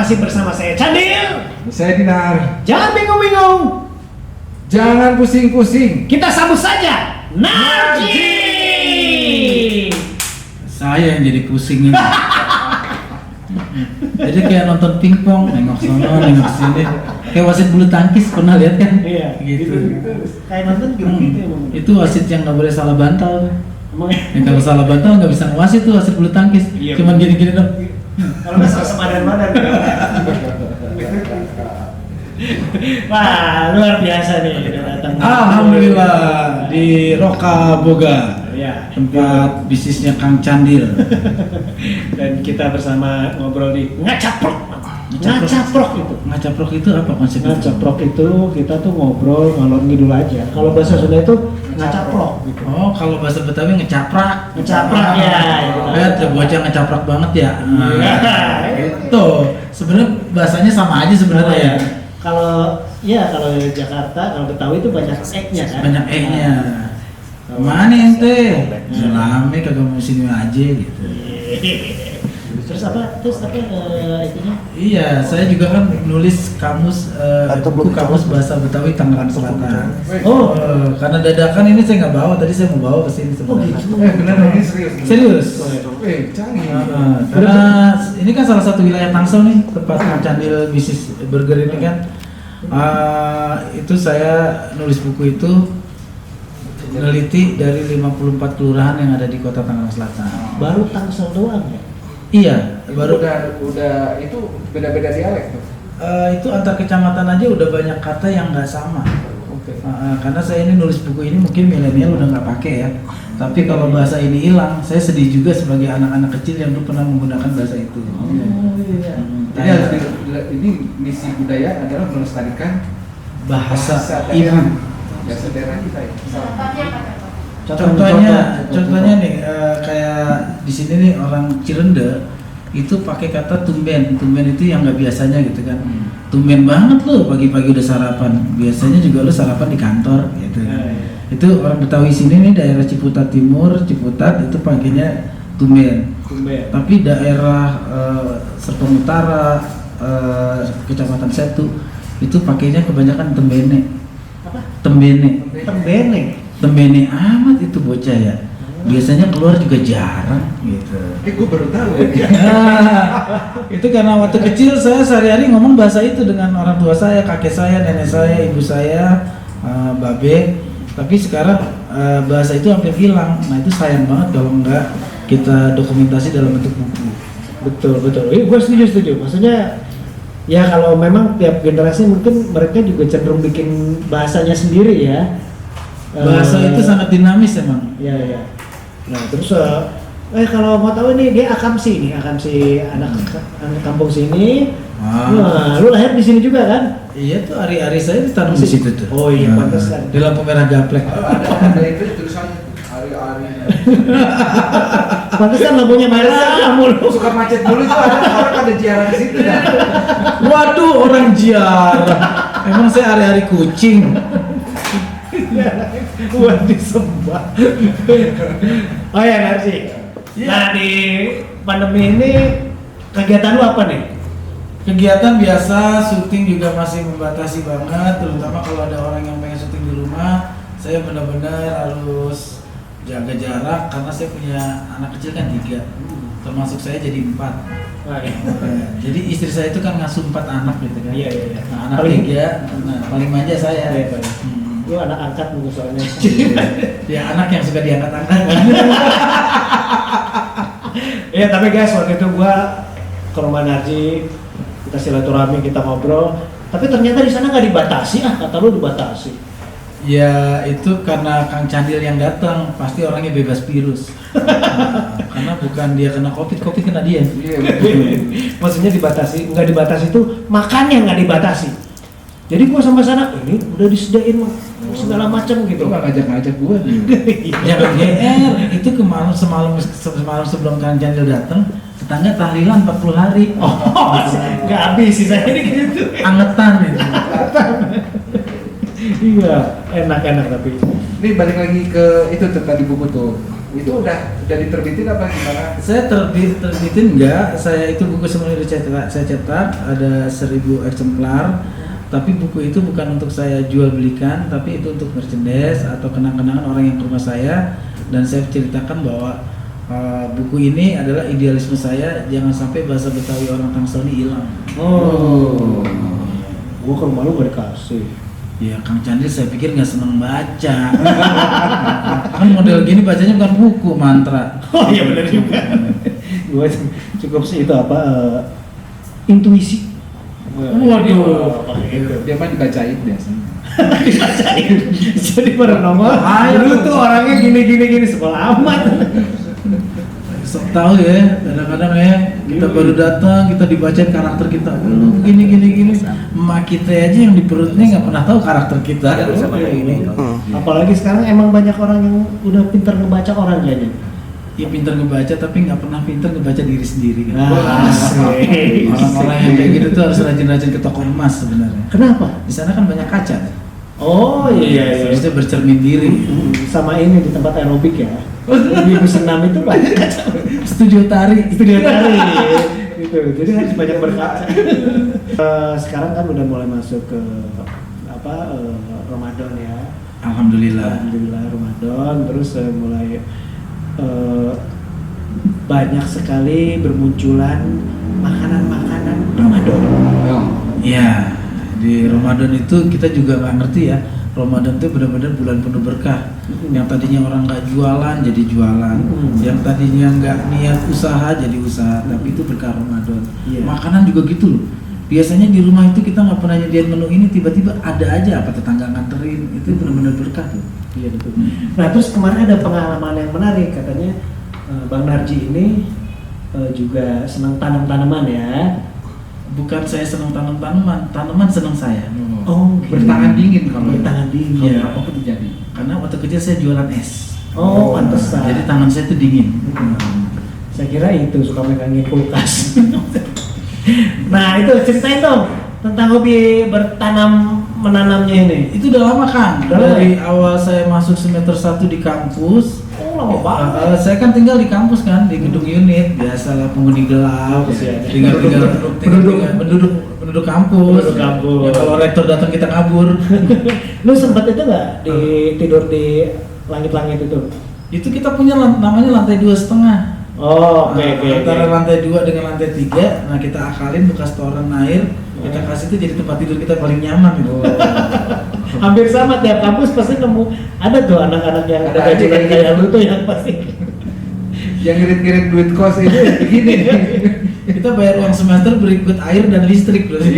masih bersama saya Candil. Saya Dinar. Jangan bingung-bingung. Jangan pusing-pusing. Kita sambut saja Narji. Saya yang jadi pusing ini. Jadi kayak nonton pingpong, nengok sono, nengok sini. Kayak wasit bulu tangkis, pernah lihat kan? Iya, gitu. Kayak nonton juga gitu emang. Itu wasit yang nggak boleh salah bantal. Emang Yang kalau salah bantal nggak bisa ngewasit tuh wasit bulu tangkis. Iya, Cuman gini-gini dong. kalau nggak salah semadan-madan. Wah, luar biasa nih udah datang. Alhamdulillah di Roka Boga. Ya. Tempat bisnisnya Kang Candil. Dan kita bersama ngobrol di Ngacaprok. Ngacaprok. Ngacaprok itu. Ngacaprok itu apa konsepnya? Ngacaprok itu kita tuh ngobrol ngalor ngidul aja. Kalau bahasa Sunda itu ngacaprok gitu. Oh, kalau bahasa Betawi ngecaprak. Ngecaprak ya. Gitu. Lihat ya bocah ngecaprak banget ya. Iya. Itu sebenarnya bahasanya sama aja sebenarnya ya. Kalau Jakarta, kalau Betawi itu banyak e-nya kan. Banyak e-nya. Mana ente? Selame kagak mau sini aja gitu. Terus apa itunya? Iya, saya juga kan nulis buku kamus bahasa Betawi Tangerang Selatan. Oh, Karena dadakan ini saya nggak bawa, tadi saya mau bawa ke sini sebenarnya. Benar ini serius. Serius? Canggih. Karena ini kan salah satu wilayah Tangsel nih, tempat Kang Candil bisnis burger ini kan. Itu saya nulis buku itu meneliti dari 54 kelurahan yang ada di Kota Tangerang Selatan. baru Tangsel doang ya? Iya, Baru baru udah itu beda-beda dialek tuh. itu antar kecamatan aja udah banyak kata yang nggak sama. Oke. Karena saya ini nulis buku ini mungkin milenial udah nggak pakai ya. Tapi kalau bahasa ini hilang, saya sedih juga sebagai anak-anak kecil yang dulu pernah menggunakan bahasa itu. Iya. Jadi harus ini misi budaya adalah melestarikan Bahasa daerah. ibu. Bahasa daerah kita ya. Contohnya nih kayak di sini nih orang Cirende itu pakai kata tumben itu yang nggak biasanya gitu kan. Tumben banget lo pagi-pagi udah sarapan, biasanya juga lo sarapan di kantor gitu. Itu orang Betawi sini nih daerah Ciputat Timur, Ciputat itu pakainya tumben. Tapi daerah Serpong Utara, Kecamatan Setu itu pakainya kebanyakan tembene. Apa? Tembene amat itu bocah ya. Biasanya keluar juga jarang gitu. Gue baru tahu ya. Itu karena waktu kecil saya sehari-hari ngomong bahasa itu dengan orang tua saya, kakek saya, nenek saya, ibu saya, babe. Tapi sekarang bahasa itu hampir hilang. Nah itu sayang banget kalau nggak kita dokumentasi dalam bentuk buku. Betul. Gue setuju. Maksudnya ya kalau memang tiap generasi mungkin mereka juga cenderung bikin bahasanya sendiri ya. Bahasa itu sangat dinamis emang. Iya. Nah terus kalau mau tahu nih dia akamsi anak kampung sini. Wah, lu lahir di sini juga kan? Iya tuh ari-ari saya ditanam di situ tuh. Oh iya, pantesan. Di lampu merah gaplek. Ada itu tulisannya hari-hari. Pantesan lampunya merah mulu. Suka macet dulu itu orang ada ziarah di situ ya. Waduh, orang ziarah. Emang saya hari-hari kucing. Buat disembah. Oh ya Narji. Nah di pandemi ini kegiatan lu apa nih? Kegiatan biasa, syuting juga masih membatasi banget, terutama kalau ada orang yang pengen syuting di rumah. Saya benar-benar harus jaga jarak karena saya punya anak kecil kan 3, termasuk saya jadi 4. Jadi istri saya itu kan ngasuh 4 anak gitu kan. Iya. Nah, anak 3, paling manja saya. Lu anak angkat mungkin soalnya. Ya anak yang suka diangkat-angkat. Iya tapi guys waktu itu gua ke rumah Narji, kita silaturahmi, kita ngobrol. Tapi ternyata di sana nggak dibatasi kata lu dibatasi. Ya itu karena Kang Candil yang datang, pasti orangnya bebas virus. Karena bukan dia kena COVID kena dia. Iya. Maksudnya dibatasi, nggak dibatasi itu makannya nggak dibatasi. Jadi gua sama sana ini udah disediain segala macam gitu. Lu nggak ngajak gue. Jangan GR, itu semalam sebelum Kang Candil datang, tetangga tahlilan 40 hari. Nggak habis sih saya ini gitu. Angetan itu. Iya, enak tapi. Ini balik lagi ke itu tuh tadi buku tuh. Itu udah diterbitin apa gimana? Saya terbitin enggak, saya itu buku semuanya saya cetak ada 1000 eksemplar. Tapi buku itu bukan untuk saya jual belikan, tapi itu untuk merchandise atau kenang-kenangan orang yang ke rumah saya. Dan saya ceritakan bahwa buku ini adalah idealisme saya, jangan sampai bahasa Betawi orang Tangsel ini hilang. Oh, gua ke rumah lu gak dikasih. Ya Kang Candil saya pikir nggak seneng baca. Kan model gini bacanya bukan buku, mantra. Oh iya benar juga. Gua cukup sih itu apa intuisi. Waduh. Dia mah dibacain biasanya. Dibacain. Jadi paranormal. Dulu tuh orangnya gini sekolah amat. Sok tahu ya, kadang-kadang ya kita baru datang, kita dibacain karakter kita. Lu gini. Emak kita aja yang di perutnya nggak pernah tahu karakter kita. Apalagi sekarang emang banyak orang yang udah pintar ngebaca orang kayaknya. Ya pintar ngebaca tapi nggak pernah pintar ngebaca diri sendiri kan. Asik. Orang-orang yang kayak gitu tuh harus rajin-rajin ke toko emas sebenarnya. Kenapa? Di sana kan banyak kaca. Oh iya. Bisa bercermin diri. Sama ini di tempat aerobik ya. Ibu senam itu banyak kaca. Studio tari. Studio tari. Gitu. Jadi harus banyak berkaca. Sekarang kan udah mulai masuk ke Ramadan ya. Alhamdulillah Ramadan, terus mulai banyak sekali bermunculan makanan-makanan Ramadan. Ya, di Ramadan itu kita juga nggak ngerti ya. Ramadan itu benar-benar bulan penuh berkah. Yang tadinya orang nggak jualan jadi jualan. Yang tadinya nggak niat usaha jadi usaha. Tapi itu berkah Ramadan. Iya. Makanan juga gitu loh. Biasanya di rumah itu kita nggak pernah nyediain menu ini, tiba-tiba ada aja apa tetangga nganterin. Itu benar-benar berkah tuh. Iya betul. Nah terus kemarin ada pengalaman yang menarik, katanya Bang Narji ini juga senang tanam-tanaman ya. Bukan saya senang tanam tanaman senang saya. Oh, Bertangan dingin kalau bertangan dingin. Iya. apa terjadi? Karena waktu kecil saya jualan es. Oh, pantesan. Jadi tangan saya itu dingin. Saya kira itu suka megangin kulkas. Nah itu ceritain dong tentang hobi menanamnya ini. Itu udah lama kan. Udah lama. Dari awal saya masuk semester 1 di kampus. Oh lama banget. Saya kan tinggal di kampus kan, di gedung unit, biasalah penghuni gelap. Ya. Penduduk kampus. Penduduk kampus. Ya, kalau rektor datang kita kabur. Lu sempet itu nggak tidur di langit-langit itu? Itu kita punya namanya lantai 2,5. Oh, oke. Antara lantai 2 dengan lantai 3, nah kita akalin bekas toren air, kita kasih itu jadi tempat tidur kita paling nyaman gitu. Hampir sama tiap kampus pasti nemu ada tuh anak-anak yang ada Ada aja gajian kayak kayak lu tuh yang pasti. Yang ngirit-ngirit duit kos itu begini. Kita bayar uang semester berikut air dan listrik berarti.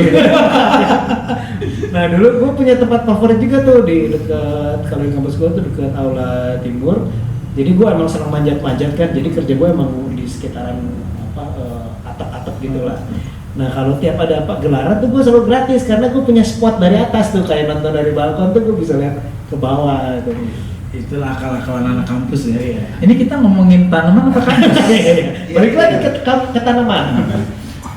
Nah dulu gue punya tempat favorit juga tuh di dekat, kalau di kampus gue tuh dekat aula timur. Jadi gue emang senang manjat-manjat kan, jadi kerja gue emang di sekitaran atap-atap gitu lah. Nah kalau tiap ada gelaran tuh gue selalu gratis karena gue punya spot dari atas tuh, kayak nonton dari balkon tuh gue bisa lihat ke bawah tuh. Itulah akal-akalan anak kampus ya. Iya. Ini kita ngomongin tanaman apa kampus? Balik lagi ke tanaman.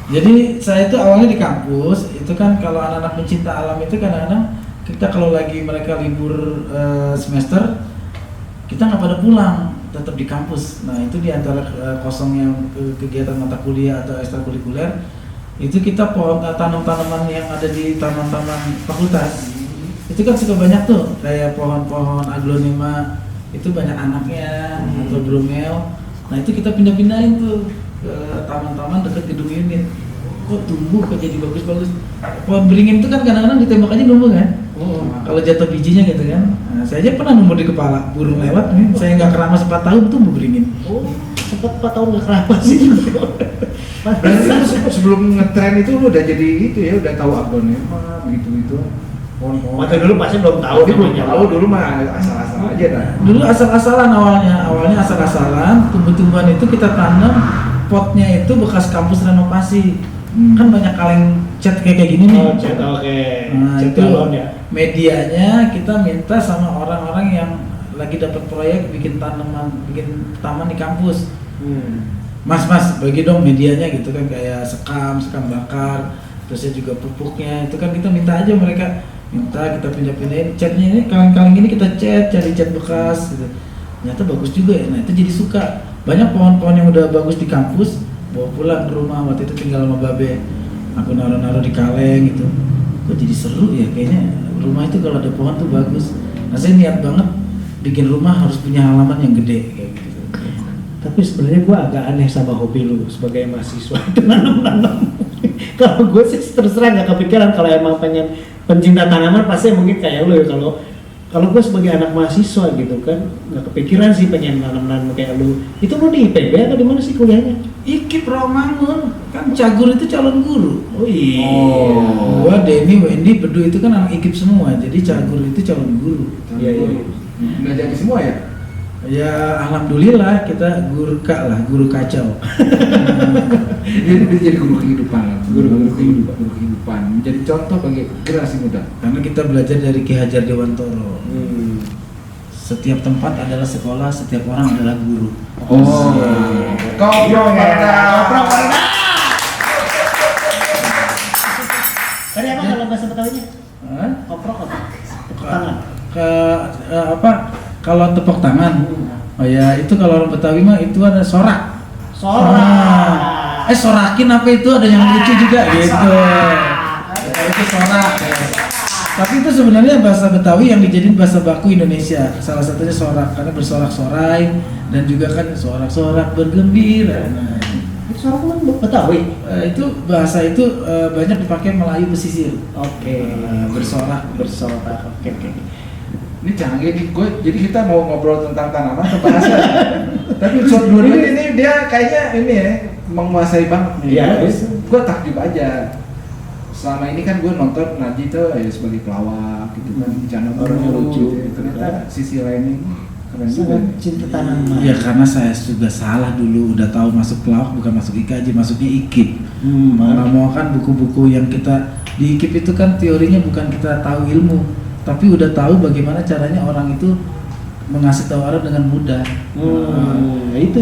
Jadi saya itu awalnya di kampus, itu kan kalau anak-anak pencinta alam itu kadang-kadang kita kalau lagi mereka libur semester, kita nggak pada pulang, tetap di kampus. Nah itu di antara kosongnya kegiatan mata kuliah atau ekstrakurikuler, itu kita tanam tanaman yang ada di taman-taman fakultas. Itu kan suka banyak tuh, kayak pohon-pohon aglonema, itu banyak anaknya, atau bromel. Nah itu kita pindah-pindahin tuh ke taman-taman dekat gedung unit. Kok tumbuh, kok jadi bagus-bagus. Pohon beringin itu kan kadang-kadang ditembak aja numbuh kan. Kalau jatuh bijinya gitu kan. Nah, saya aja pernah numbuh di kepala, burung lewat nih. Saya nggak keramas 4 tahun tumbuh beringin. Oh, sempat 4 tahun nggak keramas sih. Berarti lu sebelum ngetren itu lu udah jadi itu ya, udah tahu aglonema begitu-gitu. Waktu dulu pasti belum tahu. Dia belum tahu dulu mah asal-asal aja dah. Dulu asal-asalan awalnya asal-asalan. Tumbuh-tumbuhan itu kita tanam, potnya itu bekas kampus renovasi. Kan banyak kaleng cat kayak gini nih. Oh, cat, oke. Nah, Cat itu galon ya. medianya kita minta sama orang-orang yang lagi dapat proyek bikin taman di kampus. Mas bagi dong medianya gitu kan, kayak sekam bakar, terusnya juga pupuknya itu kan kita minta aja, mereka minta kita pindah-pindahin catnya, ini kaleng-kaleng ini kita cari cat bekas gitu. ternyata bagus juga ya. Nah itu jadi suka. Banyak pohon-pohon yang udah bagus di kampus, bawa pulang ke rumah. Waktu itu tinggal sama babe, aku naruh-naruh di kaleng gitu. Kok jadi seru ya, kayaknya rumah itu kalau ada pohon tuh bagus. Nah saya niat banget bikin rumah harus punya halaman yang gede kayak gitu. Tapi sebenarnya gue agak aneh sama hobi lu sebagai mahasiswa itu nanam-nanam. Kalau gue sih terus terang gak kepikiran, kalau emang pengen pencinta tanaman pasti mungkin kayak lu ya. Kalau gue sebagai anak mahasiswa gitu kan nggak kepikiran sih pengen nanam-nanam kayak lu. Itu lu di IPB atau di mana sih kuliahnya? IKIP Rawamangun, kan Cagur itu calon guru. Oh iya. Gua, Denny, Wendy, Bedu itu kan anak IKIP semua, jadi Cagur itu calon guru. Iya. Nggak jadi semua ya? Ya alhamdulillah kita guru kacau. Dia jadi guru kehidupan, guru kehidupan, menjadi contoh bagi generasi muda. Karena kita belajar dari Ki Hajar Dewantoro. Setiap tempat adalah sekolah, setiap orang adalah guru. Koprok Tadi apa kalau bahasa Betawinya? Koprok apa? Tangan. Kalau tepuk tangan, oh ya itu kalau orang Betawi mah itu ada sorak. Sorakin apa itu ada yang lucu juga gitu. Itu sorak. Tapi itu sebenarnya bahasa Betawi yang dijadiin bahasa baku Indonesia. Salah satunya sorak karena bersorak-sorai dan juga kan sorak-sorak bergembira. Sorak kan Betawi. Itu bahasa itu banyak dipakai Melayu pesisir. Oke. Bersorak. Oke. Ini canggih nih, jadi kita mau ngobrol tentang tanaman atau bahasa. Tapi episode 2 ini dia kayaknya ini ya menguasai banget nih. Iya. Gue takjub aja. Selama ini kan gue nonton Najib tuh ya sebagai pelawak gitu kan, channel Orangnya lucu. Ternyata sisi lainnya keren juga. Sangat cinta tanaman. Ya karena saya juga salah dulu, udah tahu masuk pelawak bukan masuk IKJ, masuknya IKIP. Mau kan buku-buku yang kita di IKIP itu kan teorinya bukan kita tahu ilmu, tapi udah tahu bagaimana caranya orang itu mengasih tahu orang dengan mudah. Itu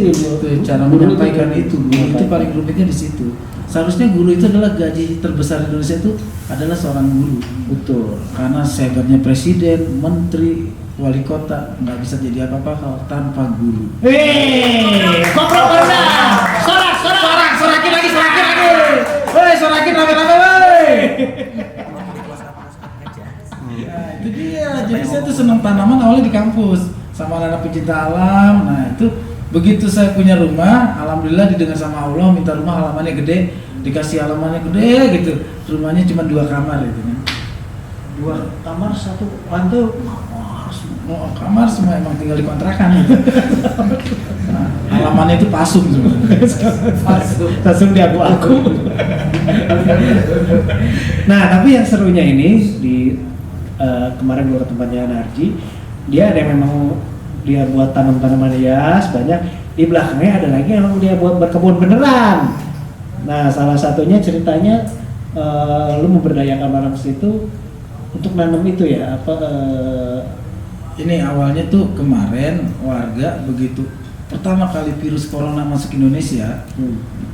Cara menyampaikan itu paling rumitnya di situ. Seharusnya guru itu adalah gaji terbesar di Indonesia itu adalah seorang guru. Betul. Karena sehebatnya presiden, menteri, wali kota nggak bisa jadi apa-apa kalau tanpa guru. Koprok Corona. Sorakin lagi. Woi, sorakin rame-rame, woi. Itu dia. Jadi saya tuh senang tanaman awalnya di kampus sama anak pecinta alam. Nah itu begitu saya punya rumah, alhamdulillah didengar sama Allah, minta rumah halamannya gede, dikasih halamannya gede gitu. Rumahnya cuma 2 kamar gitu kan. 2 kamar 1 lantai. Kamar semua emang tinggal di kontrakan gitu. Nah, halamannya itu pasung sebenarnya. Pasung di aku. Nah, tapi yang serunya ini di kemarin gua ke tempatnya Narji, dia ada yang memang dia buat tanam-tanaman hias banyak. Di belakangnya ada lagi yang dia buat berkebun beneran. Nah, salah satunya ceritanya lu memberdayakan orang situ untuk nanam itu ya Ini awalnya tuh kemarin warga begitu pertama kali virus corona masuk Indonesia,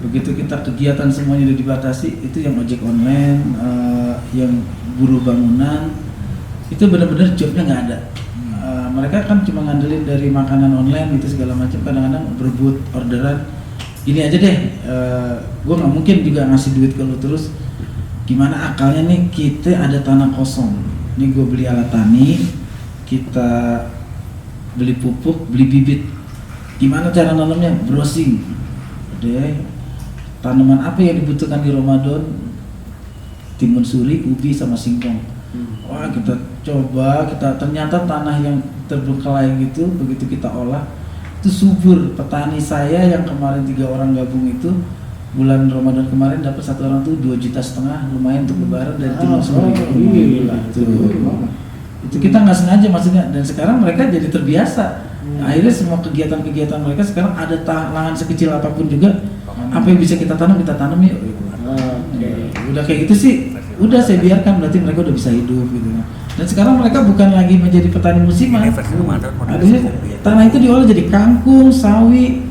begitu kita kegiatan semuanya udah dibatasi, itu yang ojek online, yang buruh bangunan, itu benar-benar jobnya nggak ada. Mereka kan cuma ngandelin dari makanan online gitu segala macam, kadang-kadang berebut orderan. Gini aja deh, gue nggak mungkin juga ngasih duit ke lu terus. Gimana akalnya nih, kita ada tanah kosong, nih gue beli alat tani, kita beli pupuk, beli bibit. Gimana cara nanamnya? Browsing deh, tanaman apa yang dibutuhkan di Ramadan, timun suri, ubi sama singkong. Wah kita coba, ternyata tanah yang terbengkalai gitu, begitu kita olah itu subur. Petani saya yang kemarin 3 orang gabung itu bulan Ramadan kemarin dapat 1 orang tuh 2,5 juta, lumayan untuk lebaran dari timun suri. Itu kita nggak sengaja maksudnya, dan sekarang mereka jadi terbiasa. Akhirnya semua kegiatan-kegiatan mereka sekarang ada lahan sekecil apapun juga, apa yang bisa kita tanam yuk. Udah kayak gitu sih, udah saya biarkan, berarti mereka udah bisa hidup gitu. Dan sekarang mereka bukan lagi menjadi petani musiman. Akhirnya tanah itu diolah jadi kangkung, sawi,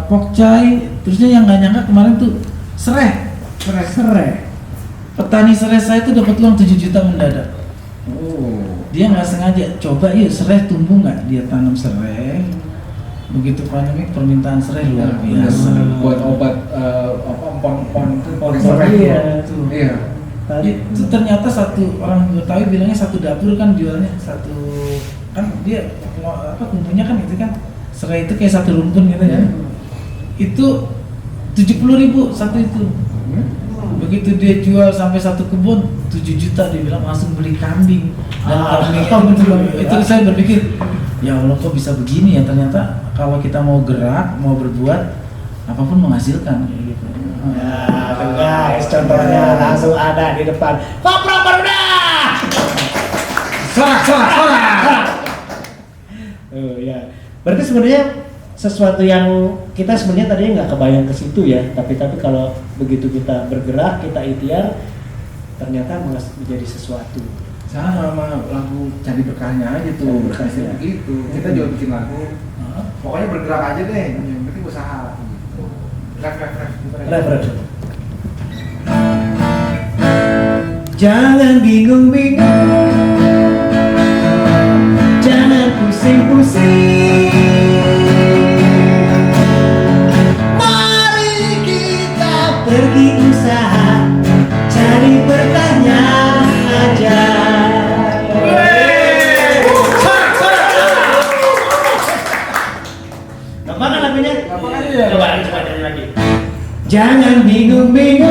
pokcai, terusnya yang nggak nyangka kemarin tuh serai. Petani serai saya tuh dapat uang 7 juta mendadak. dia nggak sengaja coba yuk serai tumbuh nggak, dia tanam serai. Begitu pandemi permintaan serai luar biasa. Buat obat empon-empon itu Empon, iya. Iya. Itu ternyata satu orang Betawi bilangnya satu dapur kan jualnya satu, kan dia kumpunya kan itu kan serai itu kayak satu rumpun gitu ya. Itu 70.000 satu itu. Begitu dia jual sampai satu kebun 7 juta, dia bilang langsung beli kambing. Dan kambing itu saya berpikir, ya Allah kok bisa begini ya, ternyata kalau kita mau gerak, mau berbuat apapun menghasilkan kayak gitu. Nah, guys, contohnya langsung ada di depan. Kopro Peruda. Sorak. Ya. Berarti sebenarnya sesuatu yang kita sebenarnya tadinya nggak kebayang ke situ ya, tapi kalau begitu kita bergerak, kita ikhtiar, ternyata menjadi sesuatu. Sama lagu Cari Berkahnya aja tuh, berkahnya begitu. Kita juga bikin lagu. Pokoknya bergerak aja deh, yang penting usaha. Gitu. Ref. Jangan bingung-bingung, jangan pusing-pusing. Mari kita pergi usaha, cari berkahnya aja. Gampang kan lagunya? Coba nyanyi lagi. Jangan bingung-bingung,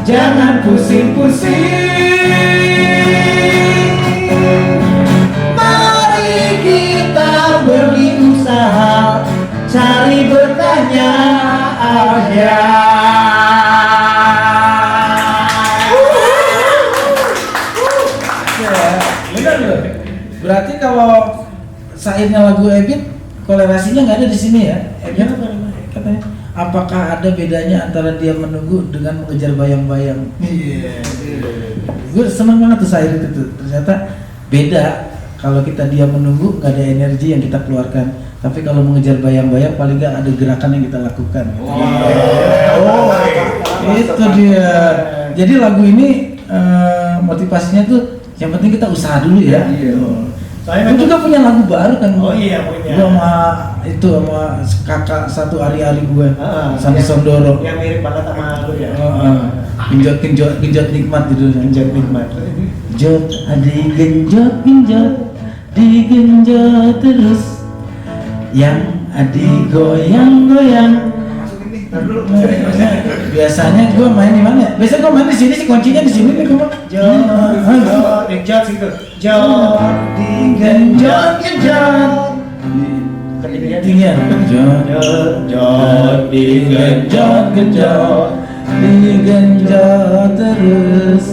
jangan pusing-pusing. Mari kita berusaha, cari berkahnya aja. Benar loh. Berarti kalau sairnya lagu Ebit kolerasinya nggak ada di sini ya? Ebit katanya. Apakah ada bedanya antara dia menunggu dengan mengejar bayang-bayang? Iya. Gue seneng banget tuh sair itu tuh. Ternyata beda. Kalau kita dia menunggu nggak ada energi yang kita keluarkan. Tapi kalau mengejar bayang-bayang paling nggak ada gerakan yang kita lakukan. Itu dia. Jadi lagu ini motivasinya tuh yang penting kita usaha dulu ya. Gue juga punya lagu baru kan. Oh iya punya. Gue sama kakak satu hari-hari gue, Sandi Sondoro. Yang mirip banget sama lu ya. Genjot nikmat gitu. Genjot nikmat. Genjot, adik genjot, digenjot terus. Yang adik goyang-goyang. Biasanya gue main di mana? Biasanya gue main di sini sih, kuncinya di sini nih gue. Genjot gitu. Jot, digenjot. Ketinggian. Jot, digenjot terus.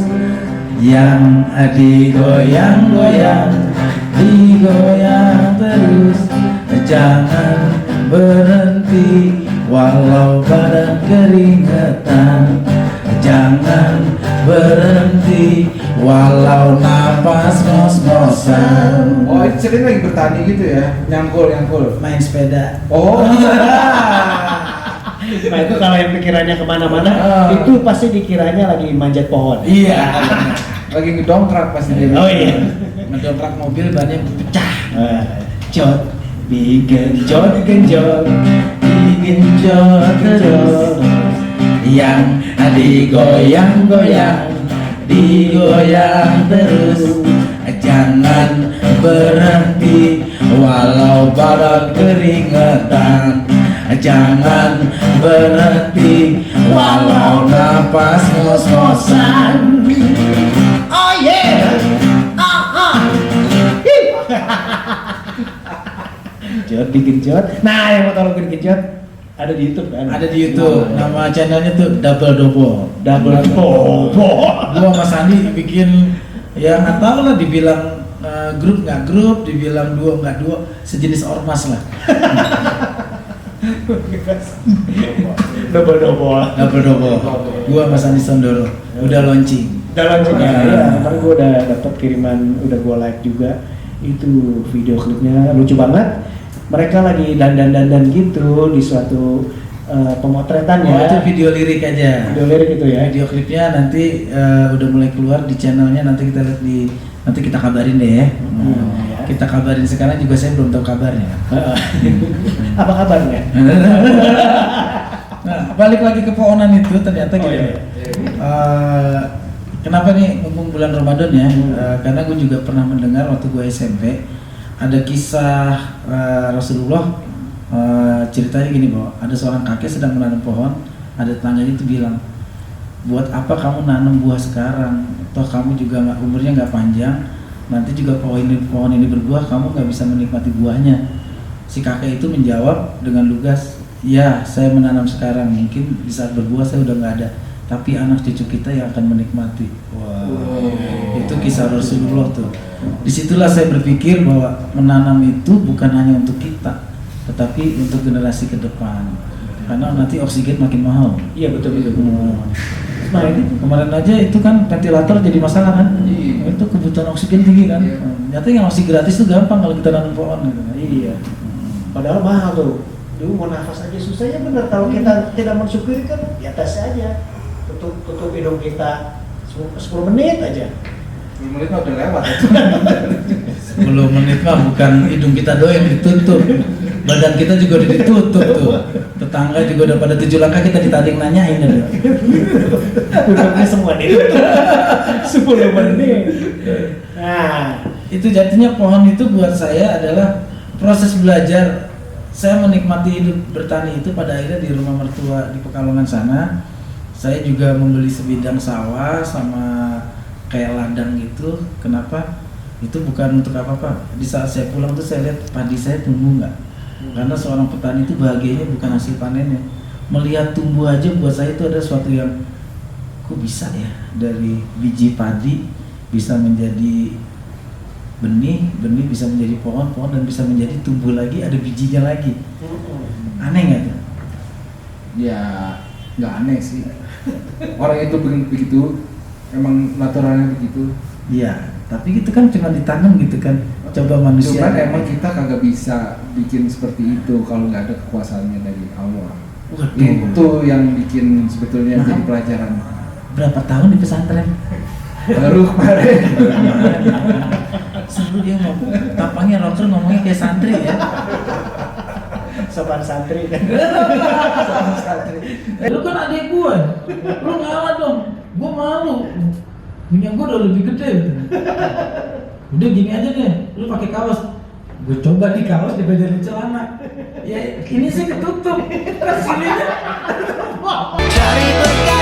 Yang adik goyang-goyang, digoyang terus. Jangan berhenti walau badan keringetan. Jangan berhenti walau napas ngos-ngosan. Oh, itu sering lagi bertani gitu ya? Nyangkul. Main sepeda. Oh. Nah itu kalau yang pikirannya kemana-mana, itu pasti dikiranya lagi manjat pohon. Iya. Lagi ngedongkrak pasti dia. Oh iya. Ngedongkrak mobil bannya pecah. Jot, digenjot, Digenjot terus. Yang digoyang-goyang, digoyang terus. Jangan berhenti walau badan keringetan. Jangan berhenti walau napas ngos-ngosan. Oh yeah. Jot, digenjot. Nah yang mau tahu digenjot ada di YouTube kan? Ada di YouTube. Nama channelnya tuh Double Dobo. Gua Sama Sandi bikin ya nggak tahu lah, dibilang grup nggak grup, dibilang duo nggak duo, sejenis ormas lah. Double Dobo. Gua sama Sandi Sondoro udah launching. ya. Kemarin gua udah dapat kiriman, udah gua like juga. Itu video klipnya lucu banget. Mereka lagi dandan gitu di suatu pemotretan Oh, ya. itu video lirik aja. Video lirik itu ya. Video klipnya nanti udah mulai keluar di channelnya, nanti kita lihat nanti kita kabarin deh ya. Ya. Kita kabarin, sekarang juga saya belum tahu kabarnya. Apa kabarnya? Nah, balik lagi ke pohonan itu ternyata Oh, gini. iya. Kenapa nih mumpung bulan Ramadan ya? Karena gue juga pernah mendengar waktu gue SMP ada kisah Rasulullah, ceritanya gini bahwa ada seorang kakek sedang menanam pohon, ada tetangganya itu bilang, buat apa kamu nanam buah sekarang? Toh kamu juga umurnya nggak panjang, nanti juga pohon ini berbuah, kamu nggak bisa menikmati buahnya. Si kakek itu menjawab dengan lugas, ya saya menanam sekarang, mungkin di saat berbuah saya udah nggak ada, tapi anak cucu kita yang akan menikmati. Itu kisah Rasulullah tuh. Disitulah saya berpikir bahwa menanam itu bukan hanya untuk kita, tetapi untuk generasi ke depan. Karena nanti oksigen makin mahal. Iya betul. Nah itu kemarin aja itu kan ventilator jadi masalah kan. Iya. Itu kebutuhan oksigen tinggi kan. Iya. Nyata yang masih gratis tuh gampang kalau kita nanam pohon gitu. Iya. Padahal mahal tuh. Dulu mau nafas aja susah ya benar. Kalau kita tidak mensyukuri kan di atas aja. Tutup hidung kita 10 menit aja. 10 menit mah udah lewat. 10 menit mah bukan hidung kita doang yang ditutup, badan kita juga udah ditutup tuh. Tetangga juga udah pada 7 langkah kita ditanding nanyain udah. Duduknya semua ditutup 10 menit. Nah, Itu jadinya pohon itu buat saya adalah proses belajar. Saya menikmati hidup bertani itu pada akhirnya di rumah mertua di Pekalongan sana. Saya juga membeli sebidang sawah sama kayak ladang gitu. Kenapa? Itu bukan untuk apa-apa. Di saat saya pulang tuh saya lihat padi saya tumbuh nggak. Karena seorang petani itu bahagianya bukan hasil panennya. Melihat tumbuh aja buat saya itu ada sesuatu yang kok bisa ya, dari biji padi bisa menjadi benih bisa menjadi pohon dan bisa menjadi tumbuh lagi, ada bijinya lagi. Aneh nggak tuh? Ya nggak aneh sih. Orang itu begitu, emang naturalnya begitu. Iya, tapi itu kan cuma ditanam gitu kan. Coba manusia. Cuman emang kita kagak bisa bikin seperti itu kalau nggak ada kekuasaannya dari Allah. Waduh. Itu yang bikin sebetulnya Nah. jadi pelajaran. Berapa tahun di pesantren? Baru kemarin. Seru dia ngomong, tampangnya rocker ngomongnya kayak santri ya. sopan santri kan. Lu kan adik gue, lu ngalah dong. Gue malu. Minyak gue udah lebih gede. Udah gini aja deh, lu pakai kaos. Gue coba di kaos dibajarin celana. Ya ini sih ketutup. Kan sininya. Cari berkah